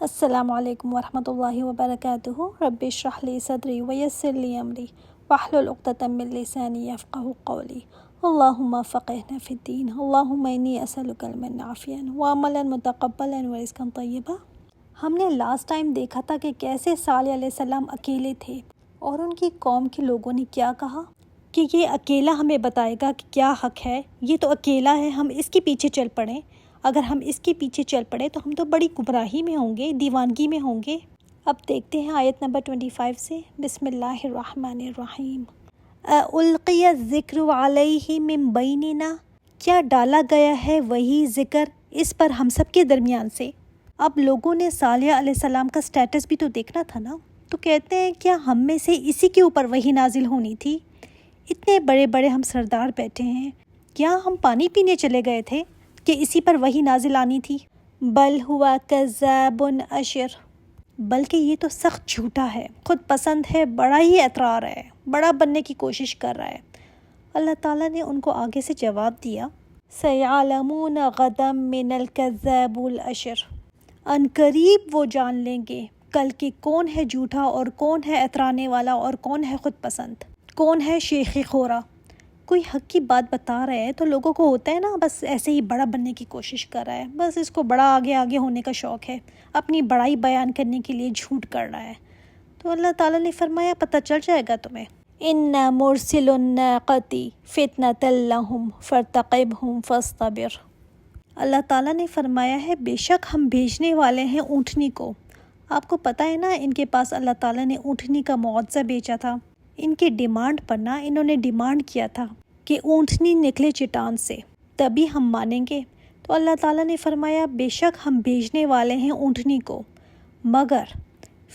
السلام علیکم ورحمۃ اللہ وبرکاتہ۔ رب اشرح لی صدری ویسر لی امری واحلل عقدۃ من لسانی یفقہوا قولی۔ اللہم فقہنا فی الدین، اللہم انی اسألک علما نافعا وعملا متقبلا ورزقا طیبا۔ ہم نے لاسٹ ٹائم دیکھا تھا کہ کیسے صالح علیہ السلام اکیلے تھے اور ان کی قوم کے لوگوں نے کیا کہا کہ یہ اکیلا ہمیں بتائے گا کہ کیا حق ہے، یہ تو اکیلا ہے، ہم اس کے پیچھے چل پڑیں۔ اگر ہم اس کے پیچھے چل پڑے تو ہم تو بڑی گمراہی میں ہوں گے، دیوانگی میں ہوں گے۔ اب دیکھتے ہیں آیت نمبر 25 سے، بسم اللہ الرحمن الرحیم۔ القی الذکر علیہ من بیننا، کیا ڈالا گیا ہے وہی ذکر اس پر ہم سب کے درمیان سے۔ اب لوگوں نے صالح علیہ السلام کا سٹیٹس بھی تو دیکھنا تھا نا، تو کہتے ہیں کیا ہم میں سے اسی کے اوپر وہی نازل ہونی تھی؟ اتنے بڑے بڑے ہم سردار بیٹھے ہیں، کیا ہم پانی پینے چلے گئے تھے کہ اسی پر وہی نازل آنی تھی؟ بل ہوا کذاب اشر، بلکہ یہ تو سخت جھوٹا ہے، خود پسند ہے، بڑا ہی اطرار ہے، بڑا بننے کی کوشش کر رہا ہے۔ اللہ تعالیٰ نے ان کو آگے سے جواب دیا، سیعلمون غدا من الکذاب الاشر، ان قریب وہ جان لیں گے کل کہ کون ہے جھوٹا اور کون ہے اترانے والا اور کون ہے خود پسند، کون ہے شیخ خورا۔ کوئی حق کی بات بتا رہے ہیں تو لوگوں کو ہوتا ہے نا، بس ایسے ہی بڑا بننے کی کوشش کر رہا ہے، بس اس کو بڑا آگے ہونے کا شوق ہے، اپنی بڑائی بیان کرنے کے لیے جھوٹ کر رہا ہے۔ تو اللہ تعالیٰ نے فرمایا پتہ چل جائے گا تمہیں، اِنَّا مُرْسِلُ النَّاقَةِ فِتْنَةً لَهُمْ فَارْتَقِبْهُمْ فَاصْطَبِرْ۔ اللہ تعالیٰ نے فرمایا ہے بے شک ہم بھیجنے والے ہیں اونٹنی کو۔ آپ کو پتہ ہے نا، ان کے پاس اللہ تعالیٰ نے اونٹنی کا معجزہ بھیجا تھا۔ ان کے ڈیمانڈ پر نا، انہوں نے ڈیمانڈ کیا تھا کہ اونٹنی نکلے چٹان سے تبھی ہم مانیں گے۔ تو اللہ تعالیٰ نے فرمایا بے شک ہم بھیجنے والے ہیں اونٹنی کو، مگر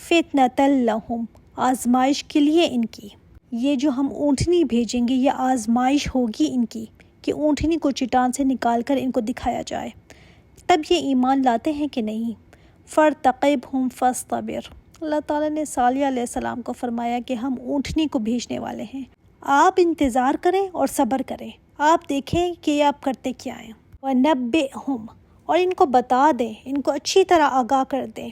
فتنۃ لہم، آزمائش کے لیے ان کی۔ یہ جو ہم اونٹنی بھیجیں گے یہ آزمائش ہوگی ان کی، کہ اونٹنی کو چٹان سے نکال کر ان کو دکھایا جائے، تب یہ ایمان لاتے ہیں کہ نہیں۔ فَارْتَقِبْهُمْ فَاصْطَبِرْ، اللہ تعالیٰ نے صالح علیہ السلام کو فرمایا کہ ہم اونٹنی کو بھیجنے والے ہیں، آپ انتظار کریں اور صبر کریں، آپ دیکھیں کہ آپ کرتے کیا ہیں۔ وَنَبِّئْهُمْ، اور ان کو بتا دیں، ان کو اچھی طرح آگاہ کر دیں،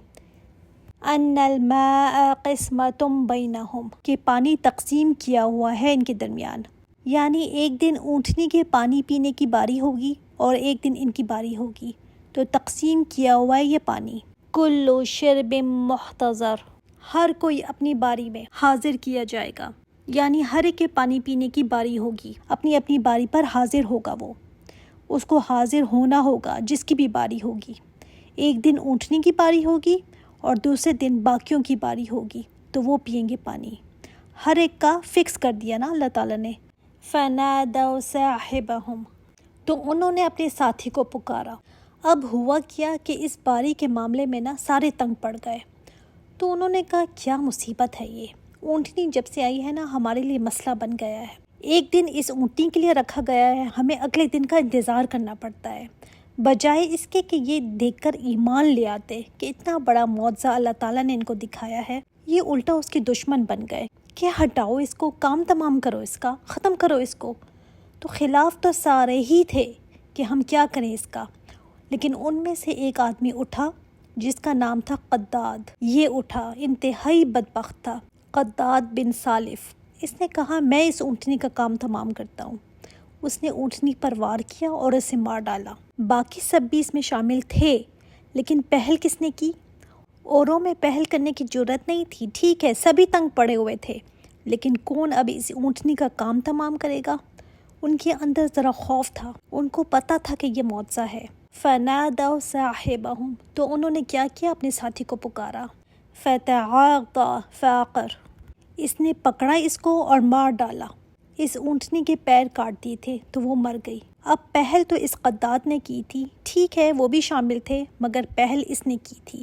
أَنَّ الْمَاءَ قِسْمَةٌ بَيْنَهُمْ، کہ پانی تقسیم کیا ہوا ہے ان کے درمیان، یعنی ایک دن اونٹنی کے پانی پینے کی باری ہوگی اور ایک دن ان کی باری ہوگی، تو تقسیم کیا ہوا ہے یہ پانی۔ کُلُّ شِرْبٍ مُحْتَضَرٍ، ہر کوئی اپنی باری میں حاضر کیا جائے گا، یعنی ہر ایک کے پانی پینے کی باری ہوگی، اپنی اپنی باری پر حاضر ہوگا، وہ اس کو حاضر ہونا ہوگا جس کی بھی باری ہوگی۔ ایک دن اونٹنی کی باری ہوگی اور دوسرے دن باقیوں کی باری ہوگی، تو وہ پیئیں گے پانی۔ ہر ایک کا فکس کر دیا نا اللہ تعالیٰ نے۔ فَنَادَوْا صَاحِبَهُمْ، تو انہوں نے اپنے ساتھی کو پکارا۔ اب ہوا کیا کہ اس باری کے معاملے میں نا سارے تنگ پڑ گئے، تو انہوں نے کہا کیا مصیبت ہے، یہ اونٹنی جب سے آئی ہے نا ہمارے لیے مسئلہ بن گیا ہے۔ ایک دن اس اونٹنی کے لیے رکھا گیا ہے، ہمیں اگلے دن کا انتظار کرنا پڑتا ہے، بجائے اس کے کہ یہ دیکھ کر ایمان لے آتے کہ اتنا بڑا معجزہ اللہ تعالیٰ نے ان کو دکھایا ہے۔ یہ الٹا اس کے دشمن بن گئے کہ ہٹاؤ اس کو، کام تمام کرو، اس کا ختم کرو اس کو۔ تو خلاف تو سارے ہی تھے کہ ہم کیا کریں اس کا، لیکن ان میں سے ایک آدمی اٹھا جس کا نام تھا قداد۔ یہ اٹھا، انتہائی بدبخت تھا، قداد بن سالف۔ اس نے کہا میں اس اونٹنی کا کام تمام کرتا ہوں۔ اس نے اونٹنی پر وار کیا اور اسے مار ڈالا۔ باقی سب بھی اس میں شامل تھے، لیکن پہل کس نے کی؟ اوروں میں پہل کرنے کی جرت نہیں تھی، ٹھیک ہے سبھی تنگ پڑے ہوئے تھے، لیکن کون اب اس اونٹنی کا کام تمام کرے گا؟ ان کے اندر ذرا خوف تھا، ان کو پتہ تھا کہ یہ معجزہ ہے۔ فَنَادَوْا صَاحِبَهُمْ، تو انہوں نے کیا کیا، اپنے ساتھی کو پکارا۔ فَتَعَاطَىٰ فَعَقَرَ، اس نے پکڑا اس کو اور مار ڈالا۔ اس اونٹنی کے پیر کاٹ دیے تھے تو وہ مر گئی۔ اب پہل تو اس قداد نے کی تھی، ٹھیک ہے وہ بھی شامل تھے، مگر پہل اس نے کی تھی۔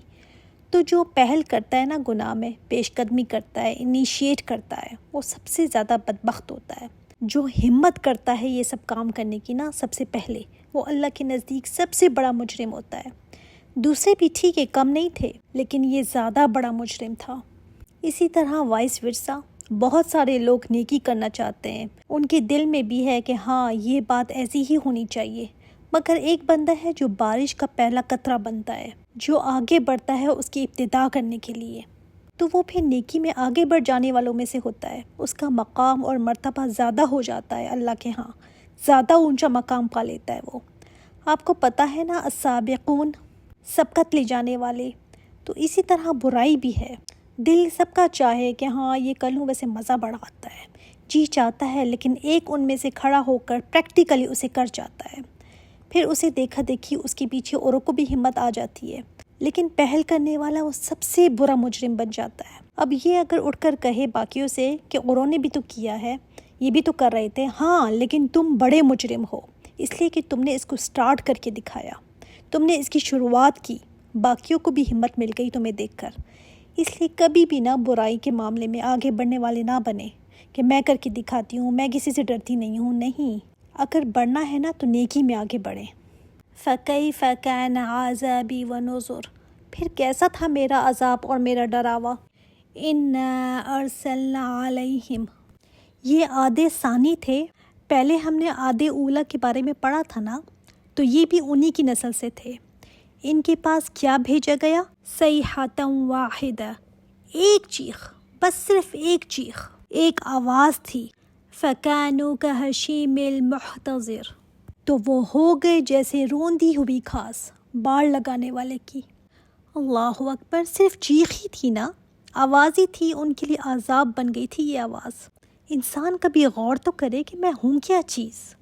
تو جو پہل کرتا ہے نا گناہ میں، پیش قدمی کرتا ہے، انیشیٹ کرتا ہے، وہ سب سے زیادہ بدبخت ہوتا ہے۔ جو ہمت کرتا ہے یہ سب کام کرنے کی نا سب سے پہلے، وہ اللہ کے نزدیک سب سے بڑا مجرم ہوتا ہے۔ دوسرے بھی ٹھیک ہے کم نہیں تھے، لیکن یہ زیادہ بڑا مجرم تھا۔ اسی طرح وائس ورثہ، بہت سارے لوگ نیکی کرنا چاہتے ہیں، ان کے دل میں بھی ہے کہ ہاں یہ بات ایسی ہی ہونی چاہیے، مگر ایک بندہ ہے جو بارش کا پہلا قطرہ بنتا ہے، جو آگے بڑھتا ہے اس کی ابتدا کرنے کے لیے، تو وہ پھر نیکی میں آگے بڑھ جانے والوں میں سے ہوتا ہے، اس کا مقام اور مرتبہ زیادہ ہو جاتا ہے، اللہ کے ہاں زیادہ اونچا مقام پا لیتا ہے وہ۔ آپ کو پتہ ہے نا، السابقون، سبقت لے جانے والے، تو اسی طرح برائی بھی ہے۔ دل سب کا چاہے کہ ہاں یہ کر لوں، ویسے مزہ بڑا آتا ہے، جی چاہتا ہے، لیکن ایک ان میں سے کھڑا ہو کر پریکٹیکلی اسے کر جاتا ہے، پھر اسے دیکھا دیکھی اس کے پیچھے اوروں کو بھی ہمت آ جاتی ہے، لیکن پہل کرنے والا وہ سب سے برا مجرم بن جاتا ہے۔ اب یہ اگر اٹھ کر کہے باقیوں سے کہ اوروں نے بھی تو کیا ہے، یہ بھی تو کر رہے تھے، ہاں لیکن تم بڑے مجرم ہو، اس لیے کہ تم نے اس کو سٹارٹ کر کے دکھایا، تم نے اس کی شروعات کی، باقیوں کو بھی ہمت مل گئی تمہیں دیکھ کر۔ اس لیے کبھی بھی نہ برائی کے معاملے میں آگے بڑھنے والے نہ بنے کہ میں کر کے دکھاتی ہوں، میں کسی سے ڈرتی نہیں ہوں، نہیں، اگر بڑھنا ہے نا تو نیکی میں آگے بڑھیں۔ فَكَيْفَ كَانَ عَذَابِي وَنُذُرِ، پھر کیسا تھا میرا عذاب اور میرا ڈراوا۔ إِنَّا أَرْسَلْنَا عَلَيْهِمْ، یہ عاد ثانی تھے، پہلے ہم نے عاد اولا کے بارے میں پڑھا تھا نا، تو یہ بھی انہی کی نسل سے تھے۔ ان کے پاس کیا بھیجا گیا؟ صیحۃ واحدہ، ایک چیخ، بس صرف ایک چیخ، ایک آواز تھی۔ فَكَانُوا كَحَشِيمِ الْمُحْتَظِرِ، تو وہ ہو گئے جیسے روندی ہوئی گھاس باڑ لگانے والے کی۔ اللہ اکبر، صرف چیخ ہی تھی نا، آواز ہی تھی، ان کے لیے عذاب بن گئی تھی یہ آواز۔ انسان کبھی غور تو کرے کہ میں ہوں کیا چیز؟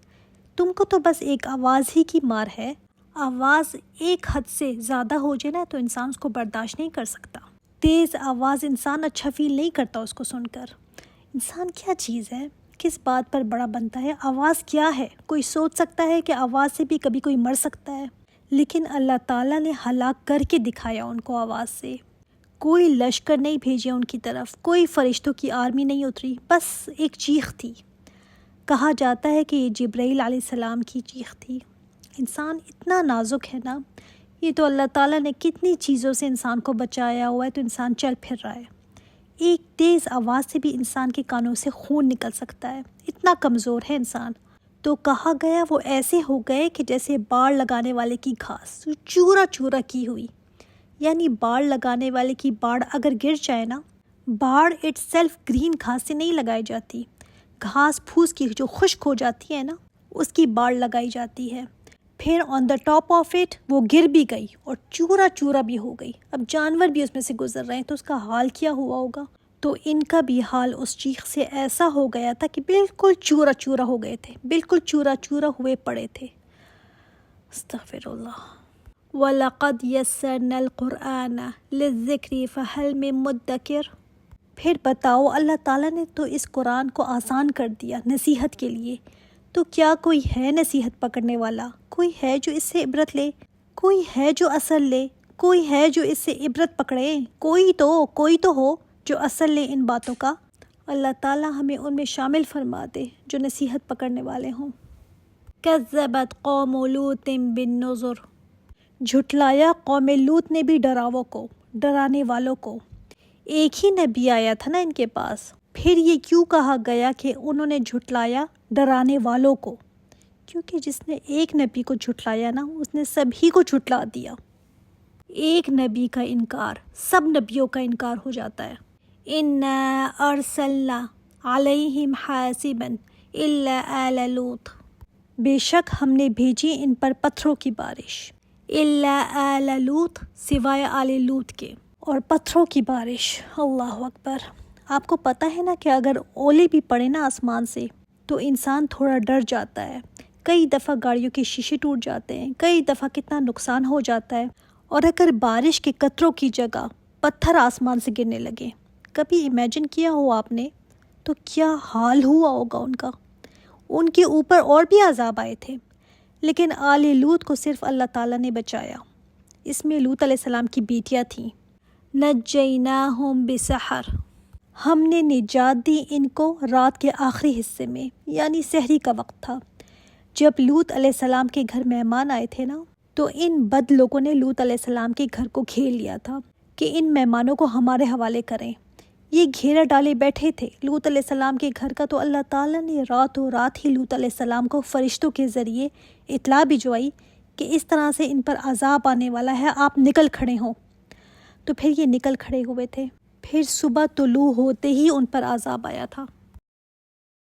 تم کو تو بس ایک آواز ہی کی مار ہے، آواز ایک حد سے زیادہ ہو جائے نا تو انسان اس کو برداشت نہیں کر سکتا، تیز آواز انسان اچھا فیل نہیں کرتا اس کو سن کر۔ انسان کیا چیز ہے، کس بات پر بڑا بنتا ہے؟ آواز کیا ہے؟ کوئی سوچ سکتا ہے کہ آواز سے بھی کبھی کوئی مر سکتا ہے؟ لیکن اللہ تعالیٰ نے ہلاک کر کے دکھایا ان کو آواز سے۔ کوئی لشکر نہیں بھیجے ان کی طرف، کوئی فرشتوں کی آرمی نہیں اتری، بس ایک چیخ تھی۔ کہا جاتا ہے کہ یہ جبرائیل علیہ السلام کی چیخ تھی۔ انسان اتنا نازک ہے نا، یہ تو اللہ تعالیٰ نے کتنی چیزوں سے انسان کو بچایا ہوا ہے، تو انسان چل پھر رہا ہے۔ ایک تیز آواز سے بھی انسان کے کانوں سے خون نکل سکتا ہے، اتنا کمزور ہے انسان۔ تو کہا گیا وہ ایسے ہو گئے کہ جیسے باڑ لگانے والے کی گھاس چورا چورا کی ہوئی، یعنی باڑ لگانے والے کی باڑ اگر گر جائے نا، باڑ اٹ سیلف گرین گھاس سے نہیں لگائی جاتی، گھاس پھوس کی جو خشک ہو جاتی ہے نا اس کی باڑ لگائی جاتی ہے، پھر آن دا ٹاپ آف اٹ وہ گر بھی گئی اور چورا چورا بھی ہو گئی۔ اب جانور بھی اس میں سے گزر رہے ہیں تو اس کا حال کیا ہوا ہوگا؟ تو ان کا بھی حال اس چیخ سے ایسا ہو گیا تھا کہ بالکل چورا چورا ہو گئے تھے، بالکل چورا چورا ہوئے پڑے تھے۔ استغفر اللہ۔ وَلَقَدْ يَسَّرْنَا الْقُرْآنَ لِلذِّكْرِ فَهَلْ مِن مُدَّكِرٍ، پھر بتاؤ اللہ تعالیٰ نے تو اس قرآن کو آسان کر دیا نصیحت کے لیے، تو کیا کوئی ہے نصیحت پکڑنے والا؟ کوئی ہے جو اس سے عبرت لے؟ کوئی ہے جو اثر لے؟ کوئی ہے جو اس سے عبرت پکڑے؟ کوئی تو ہو جو اثر لے ان باتوں کا۔ اللہ تعالیٰ ہمیں ان میں شامل فرما دے جو نصیحت پکڑنے والے ہوں۔ کذبت قوم لوط بالنذر، جھٹلایا قوم لوط نے بھی ڈراووں کو، ڈرانے والوں کو۔ ایک ہی نبی آیا تھا نا ان کے پاس، پھر یہ کیوں کہا گیا کہ انہوں نے جھٹلایا ڈرانے والوں کو؟ کیونکہ جس نے ایک نبی کو جھٹلایا نا اس نے سبھی کو جھٹلا دیا۔ ایک نبی کا انکار سب نبیوں کا انکار ہو جاتا ہے۔ اِنَّا أَرْسَلْنَا عَلَيْهِمْ حَاسِبًا إِلَّا آلَ لُوطٍ، بے شک ہم نے بھیجی ان پر پتھروں کی بارش، إِلَّا آلَ لُوطٍ، سوائے آل لوط کے، اور پتھروں کی بارش۔ اللہ اکبر۔ آپ کو پتہ ہے نا کہ اگر اولے بھی پڑے نا آسمان سے تو انسان تھوڑا ڈر جاتا ہے، کئی دفعہ گاڑیوں کے شیشے ٹوٹ جاتے ہیں، کئی دفعہ کتنا نقصان ہو جاتا ہے، اور اگر بارش کے قطروں کی جگہ پتھر آسمان سے گرنے لگے، کبھی امیجن کیا ہو آپ نے تو کیا حال ہوا ہوگا ان کا؟ ان کے اوپر اور بھی عذاب آئے تھے، لیکن آل لوط کو صرف اللہ تعالیٰ نے بچایا۔ اس میں لوط علیہ السلام کی بیٹیاں تھیں۔ نجیناہم بسحر، ہم نے نجات دی ان کو رات کے آخری حصے میں، یعنی سحری کا وقت تھا، جب لوط علیہ السلام کے گھر مہمان آئے تھے نا، تو ان بد لوگوں نے لوط علیہ السلام کے گھر کو گھیر لیا تھا کہ ان مہمانوں کو ہمارے حوالے کریں۔ یہ گھیرا ڈالے بیٹھے تھے لوط علیہ السلام کے گھر کا، تو اللہ تعالیٰ نے راتوں رات ہی لوط علیہ السلام کو فرشتوں کے ذریعے اطلاع بھجوائی کہ اس طرح سے ان پر عذاب آنے والا ہے، آپ نکل کھڑے ہوں۔ تو پھر یہ نکل کھڑے ہوئے تھے، پھر صبح طلوع ہوتے ہی ان پر عذاب آیا تھا۔